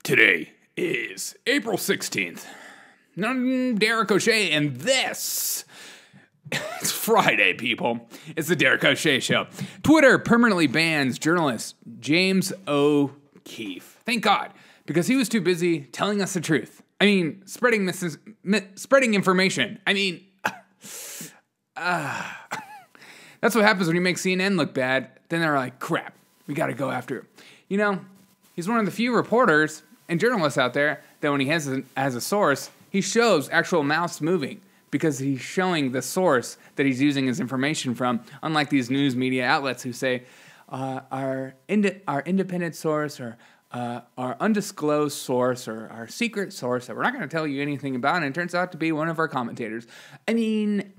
Today is April 16th. I'm Derek O'Shea, and this it's Friday, people. It's the Derek O'Shea Show. Twitter permanently bans journalist James O'Keefe. Thank God, because he was too busy telling us the truth. I mean, spreading information. I mean, that's what happens when you make CNN look bad. Then they're like, crap, we got to go after him. You know, he's one of the few reporters and journalists out there that when he has a source, he shows actual mouths moving because he's showing the source that he's using his information from, unlike these news media outlets who say, our independent source or our undisclosed source or our secret source that we're not going to tell you anything about, and it turns out to be one of our commentators. I mean,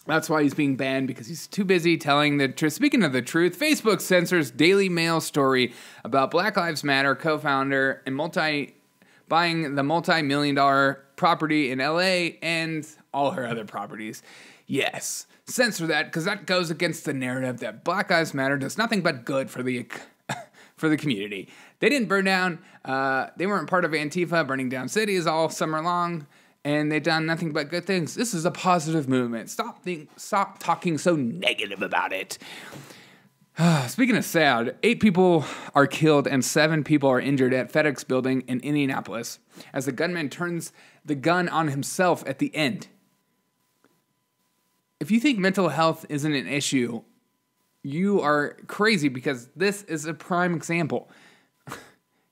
that's why he's being banned, because he's too busy telling the truth. Speaking of the truth, Facebook censors Daily Mail story about Black Lives Matter co-founder and buying the multi-million-dollar property in LA and all her other properties. Yes, censor that, because that goes against the narrative that Black Lives Matter does nothing but good for the community. They didn't burn down. They weren't part of Antifa burning down cities all summer long. And they've done nothing but good things. This is a positive movement. Stop talking so negative about it. Speaking of sad, 8 people are killed and 7 people are injured at FedEx building in Indianapolis as the gunman turns the gun on himself at the end. If you think mental health isn't an issue, you are crazy, because this is a prime example.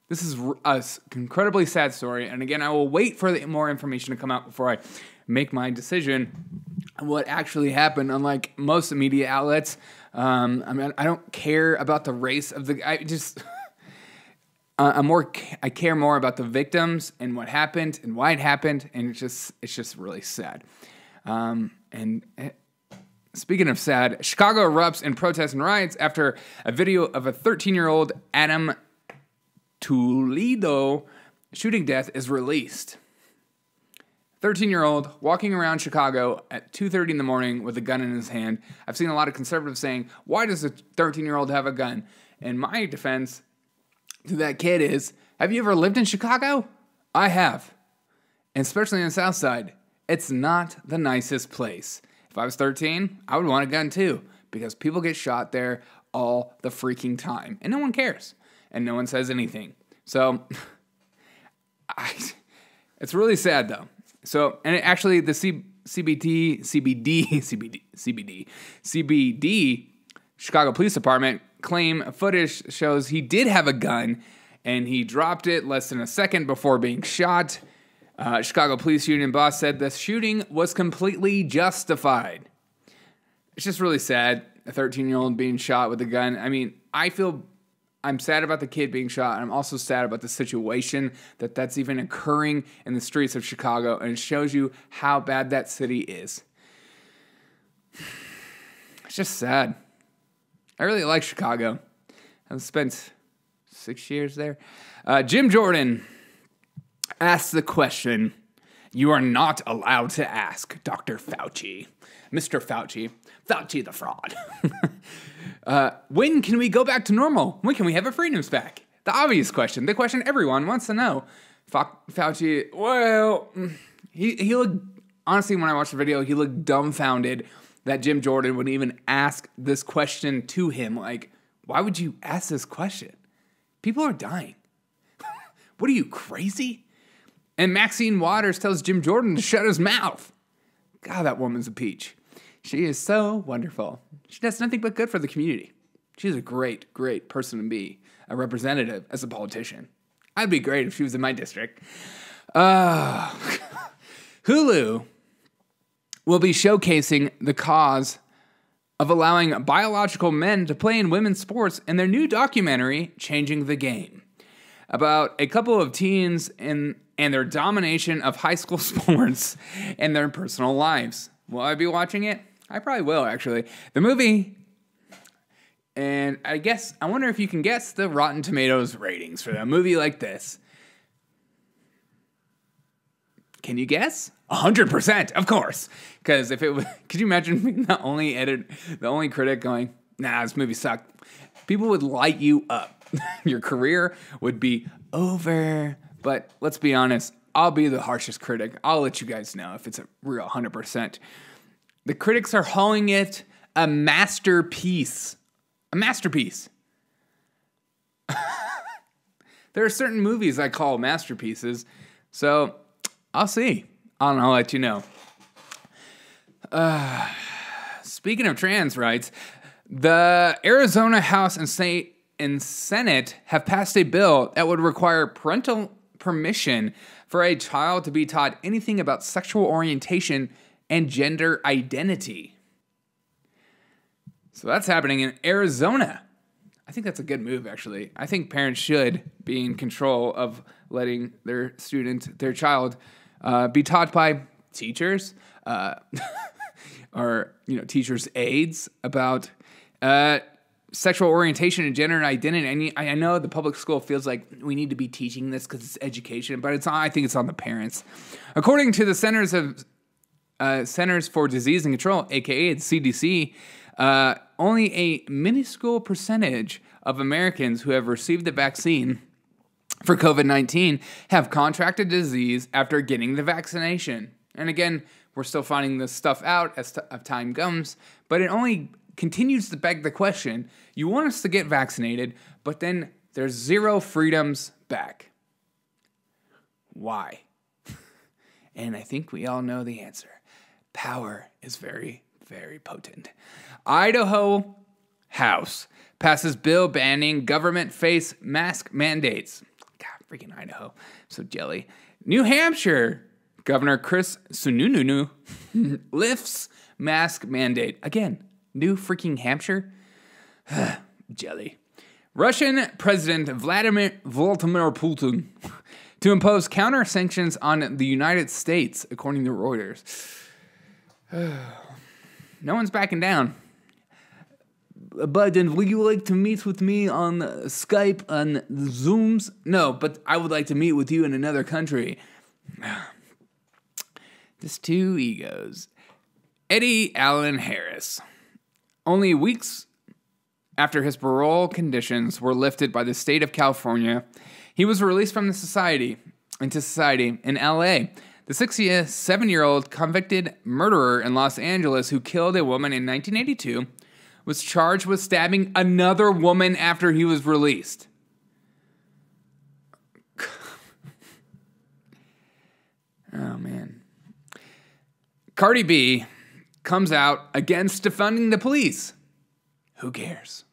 This is an incredibly sad story, and again, I will wait for more information to come out before I make my decision on what actually happened. Unlike most media outlets, I mean, I don't care about the race of the. I care more about the victims and what happened and why it happened, and it's just really sad. Speaking of sad, Chicago erupts in protests and riots after a video of a 13-year-old Adam Toledo shooting death is released. 13-year-old walking around Chicago at 2:30 in the morning with a gun in his hand. I've seen a lot of conservatives saying, why does a 13-year-old have a gun? And my defense to that kid is, have you ever lived in Chicago? I have. And especially on the South Side. It's not the nicest place. If I was 13, I would want a gun too, because people get shot there all the freaking time. And no one cares. And no one says anything. So, it's really sad though. So, and actually the CBD, Chicago Police Department claim footage shows he did have a gun and he dropped it less than a second before being shot. Chicago Police Union boss said the shooting was completely justified. It's just really sad, a 13-year-old being shot with a gun. I mean, I'm sad about the kid being shot, and I'm also sad about the situation that's even occurring in the streets of Chicago, and it shows you how bad that city is. It's just sad. I really like Chicago. I've spent 6 years there. Jim Jordan asked the question you are not allowed to ask Dr. Fauci. Mr. Fauci. Fauci the fraud. When can we go back to normal? When can we have our freedoms back? The obvious question. The question everyone wants to know. Fauci, well, he looked, honestly, when I watched the video, he looked dumbfounded that Jim Jordan would even ask this question to him. Like, why would you ask this question? People are dying. What are you, crazy? And Maxine Waters tells Jim Jordan to shut his mouth. God, that woman's a peach. She is so wonderful. She does nothing but good for the community. She's a great, great person to be a representative as a politician. I'd be great if she was in my district. Hulu will be showcasing the cause of allowing biological men to play in women's sports in their new documentary, Changing the Game, about a couple of teens and their domination of high school sports and their personal lives. Will I be watching it? I probably will, actually. The movie, and I wonder if you can guess the Rotten Tomatoes ratings for a movie like this. Can you guess? 100%, of course. Because if it was, could you imagine being the only critic going, nah, this movie sucked? People would light you up. your career would be over. But let's be honest, I'll be the harshest critic. I'll let you guys know if it's a real 100%. The critics are calling it a masterpiece. A masterpiece. There are certain movies I call masterpieces, so I'll see. I'll let you know. Speaking of trans rights, the Arizona House and Senate have passed a bill that would require parental permission for a child to be taught anything about sexual orientation and gender identity. So that's happening in Arizona. I think that's a good move, actually. I think parents should be in control of letting their child, be taught by teachers, or teachers' aides about sexual orientation and gender identity. I know the public school feels like we need to be teaching this because it's education, but I think it's on the parents. According to the Centers for Disease and Control, aka the CDC, only a minuscule percentage of Americans who have received the vaccine for COVID-19 have contracted disease after getting the vaccination. And again, we're still finding this stuff out as time comes, but it only continues to beg the question. You want us to get vaccinated, but then there's zero freedoms back. Why? And I think we all know the answer. Power is very, very potent. Idaho House passes bill banning government face mask mandates. God, freaking Idaho. So jelly. New Hampshire Governor Chris Sununu lifts mask mandate. Again, new freaking Hampshire? Jelly. Russian President Vladimir Putin to impose counter sanctions on the United States, according to Reuters. No one's backing down. Biden, would you like to meet with me on Skype, on Zooms? No, but I would like to meet with you in another country. Just two egos. Eddie Allen Harris. Only weeks after his parole conditions were lifted by the state of California, he was released from into society in L.A. The 67-year-old convicted murderer in Los Angeles who killed a woman in 1982 was charged with stabbing another woman after he was released. Oh, man. Cardi B comes out against defunding the police. Who cares?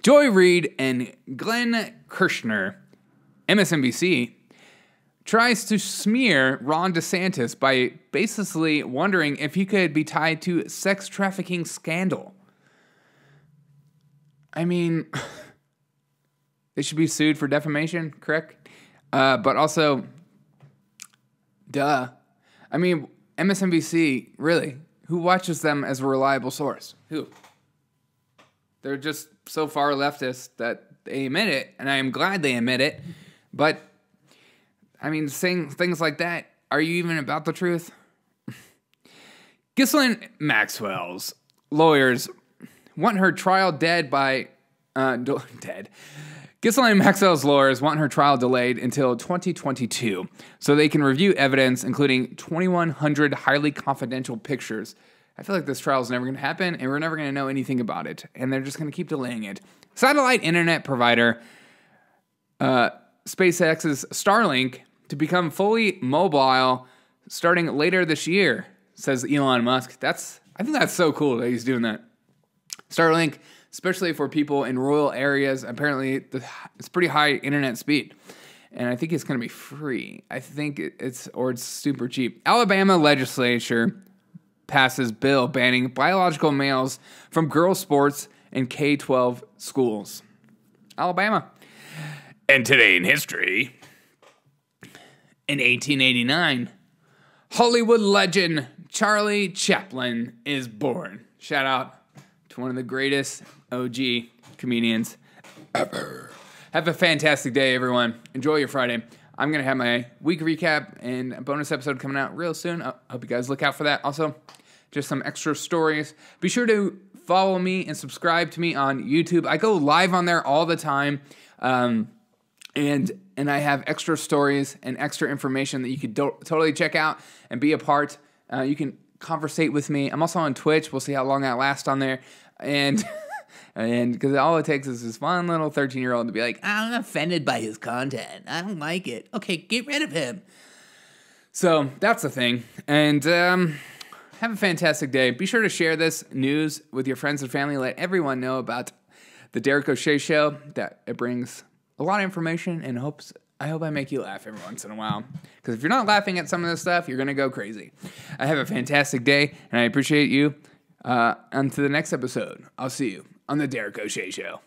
Joy Reid and Glenn Kirshner, MSNBC, tries to smear Ron DeSantis by baselessly wondering if he could be tied to sex trafficking scandal. I mean, they should be sued for defamation, correct? But also, duh. I mean, MSNBC, really, who watches them as a reliable source? Who? They're just so far leftist that they admit it, and I am glad they admit it. But, I mean, saying things like that, are you even about the truth? Ghislaine Maxwell's lawyers want her trial dead. Ghislaine Maxwell's lawyers want her trial delayed until 2022 so they can review evidence, including 2,100 highly confidential pictures. I feel like this trial is never going to happen, and we're never going to know anything about it, and they're just going to keep delaying it. Satellite internet provider SpaceX's Starlink to become fully mobile starting later this year, says Elon Musk. I think that's so cool that he's doing that. Starlink, especially for people in rural areas, apparently it's pretty high internet speed. And I think it's going to be free. I think it's super cheap. Alabama legislature passes bill banning biological males from girls' sports in K-12 schools. Alabama. And today in history, in 1889, Hollywood legend Charlie Chaplin is born. Shout out to one of the greatest OG comedians ever. Have a fantastic day, everyone. Enjoy your Friday. I'm going to have my week recap and a bonus episode coming out real soon. I hope you guys look out for that. Also, just some extra stories. Be sure to follow me and subscribe to me on YouTube. I go live on there all the time. And I have extra stories and extra information that you could totally check out and be a part. You can conversate with me. I'm also on Twitch. We'll see how long I last on there. And because all it takes is this one little 13-year-old to be like, I'm offended by his content. I don't like it. Okay, get rid of him. So that's the thing. And have a fantastic day. Be sure to share this news with your friends and family. Let everyone know about the Derek O'Shea Show. That it brings a lot of information, and I hope I make you laugh every once in a while. Because if you're not laughing at some of this stuff, you're going to go crazy. I have a fantastic day, and I appreciate you. On to the next episode. I'll see you on the Derek O'Shea Show.